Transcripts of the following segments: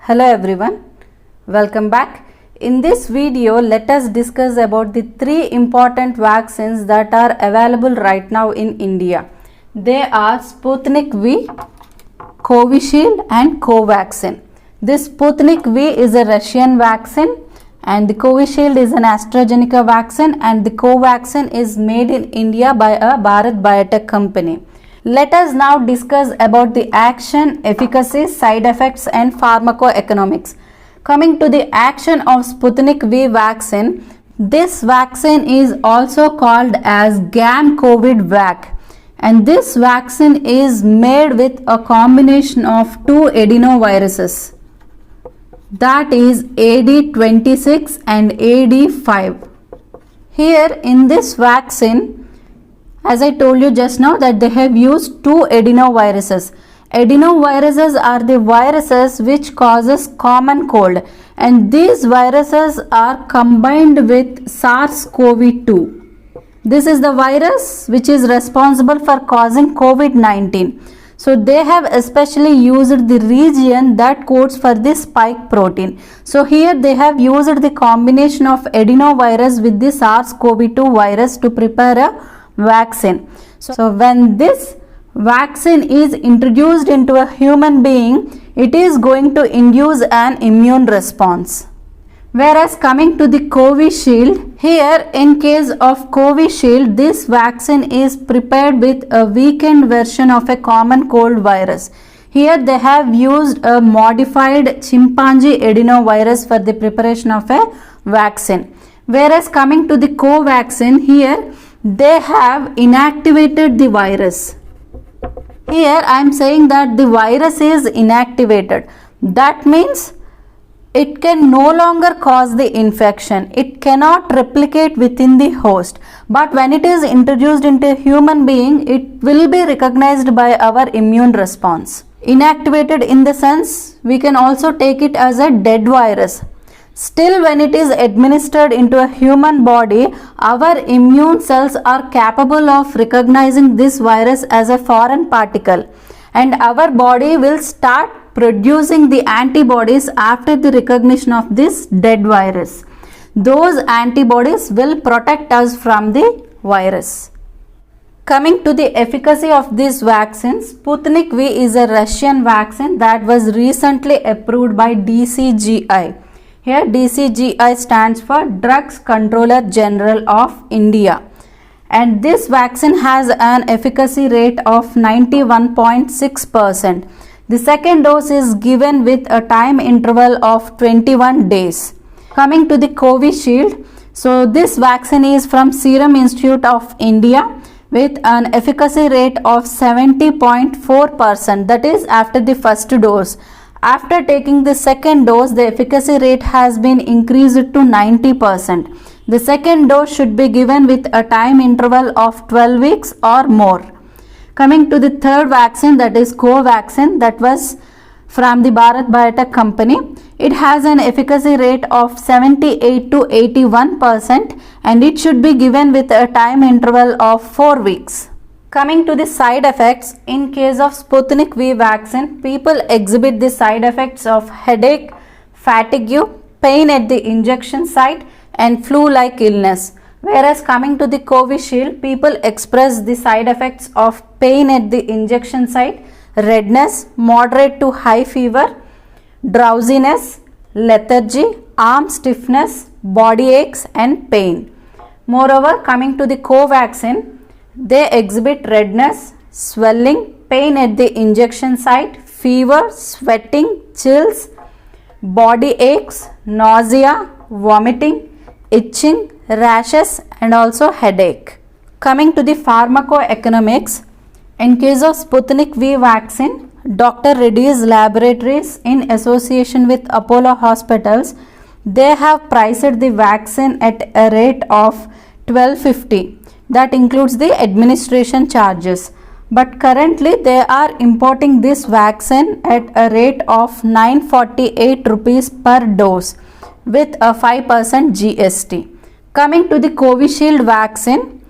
Hello everyone, welcome back. In this video, let us discuss about the three important vaccines that are available right now in India. They are Sputnik V, Covishield and Covaxin. This Sputnik V is a Russian vaccine and the Covishield is an AstraZeneca vaccine and the Covaxin is made in India by a Bharat Biotech company. Let us now discuss about the action, efficacy, side effects and pharmacoeconomics. Coming to the action of Sputnik V vaccine, this vaccine is also called as GAM COVID vac, and this vaccine is made with a combination of two adenoviruses, that is AD26 and AD5. Here in this vaccine, as I told you just now, that they have used two adenoviruses. Adenoviruses are the viruses which causes common cold, and these viruses are combined with SARS-CoV-2. This is the virus which is responsible for causing COVID-19. So they have especially used the region that codes for the spike protein. So here they have used the combination of adenovirus with the SARS-CoV-2 virus to prepare a vaccine. So when this vaccine is introduced into a human being, it is going to induce an immune response. Whereas coming to the Covishield, here in case of Covishield, this vaccine is prepared with a weakened version of a common cold virus. Here they have used a modified chimpanzee adenovirus for the preparation of a vaccine. Whereas coming to the Covaxin, here they have inactivated the virus. Here I am saying that the virus is inactivated. That means it can no longer cause the infection. It cannot replicate within the host. But when it is introduced into a human being, it will be recognized by our immune response. Inactivated in the sense, we can also take it as a dead virus. Still, when it is administered into a human body, our immune cells are capable of recognizing this virus as a foreign particle, and our body will start producing the antibodies after the recognition of this dead virus. Those antibodies will protect us from the virus. Coming to the efficacy of this vaccine, Sputnik V is a Russian vaccine that was recently approved by DCGI. Here DCGI stands for Drugs Controller General of India, and this vaccine has an efficacy rate of 91.6%. The second dose is given with a time interval of 21 days. Coming to the Covishield, so this vaccine is from Serum Institute of India with an efficacy rate of 70.4%, that is after the first dose. After taking the second dose, the efficacy rate has been increased to 90%. The second dose should be given with a time interval of 12 weeks or more. Coming to the third vaccine, that is Covaxin, that was from the Bharat Biotech company. It has an efficacy rate of 78 to 81% and it should be given with a time interval of 4 weeks. Coming to the side effects, in case of Sputnik V vaccine, people exhibit the side effects of headache, fatigue, pain at the injection site and flu-like illness. Whereas coming to the Covishield, people express the side effects of pain at the injection site, redness, moderate to high fever, drowsiness, lethargy, arm stiffness, body aches and pain. Moreover, coming to the Covaxin, they exhibit redness, swelling, pain at the injection site, fever, sweating, chills, body aches, nausea, vomiting, itching, rashes and also headache. Coming to the pharmacoeconomics, in case of Sputnik V vaccine, Dr. Reddy's Laboratories in association with Apollo Hospitals, they have priced the vaccine at a rate of $12.50. That includes the administration charges. But currently they are importing this vaccine at a rate of 948 rupees per dose with a 5% GST. Coming to the Covishield vaccine,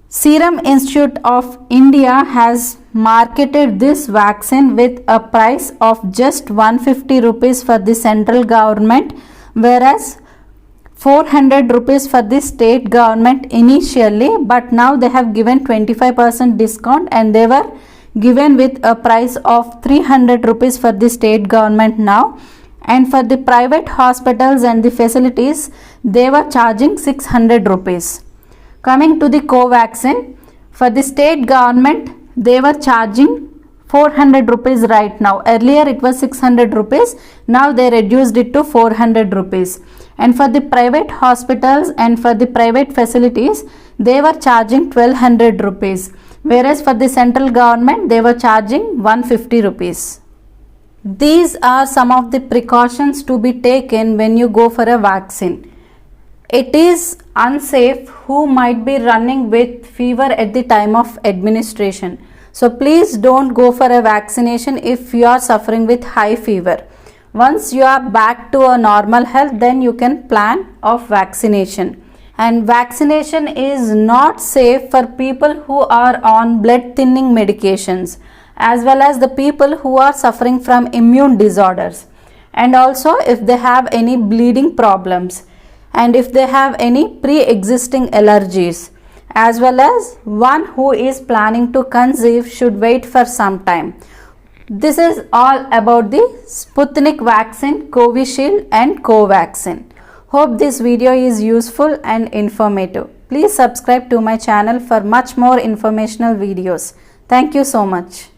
Serum Institute of India has marketed this vaccine with a price of just 150 rupees for the central government, whereas 400 rupees for the state government initially, but now they have given 25% discount and they were given with a price of 300 rupees for the state government now, and for the private hospitals and the facilities they were charging 600 rupees. Coming to the Covaxin, for the state government they were charging 400 rupees right now. Earlier it was 600 rupees, now they reduced it to 400 rupees. And for the private hospitals and for the private facilities they were charging 1200 rupees, whereas for the central government they were charging 150 rupees. These are some of the precautions to be taken when you go for a vaccine. It is unsafe who might be running with fever at the time of administration. So please don't go for a vaccination if you are suffering with high fever. Once you are back to a normal health, then you can plan of vaccination. And vaccination is not safe for people who are on blood thinning medications, as well as the people who are suffering from immune disorders, and also if they have any bleeding problems, and if they have any pre-existing allergies, as well as one who is planning to conceive should wait for some time. This is all about the Sputnik vaccine, Covishield and Covaxin. Hope this video is useful and informative. Please subscribe to my channel for much more informational videos. Thank you so much.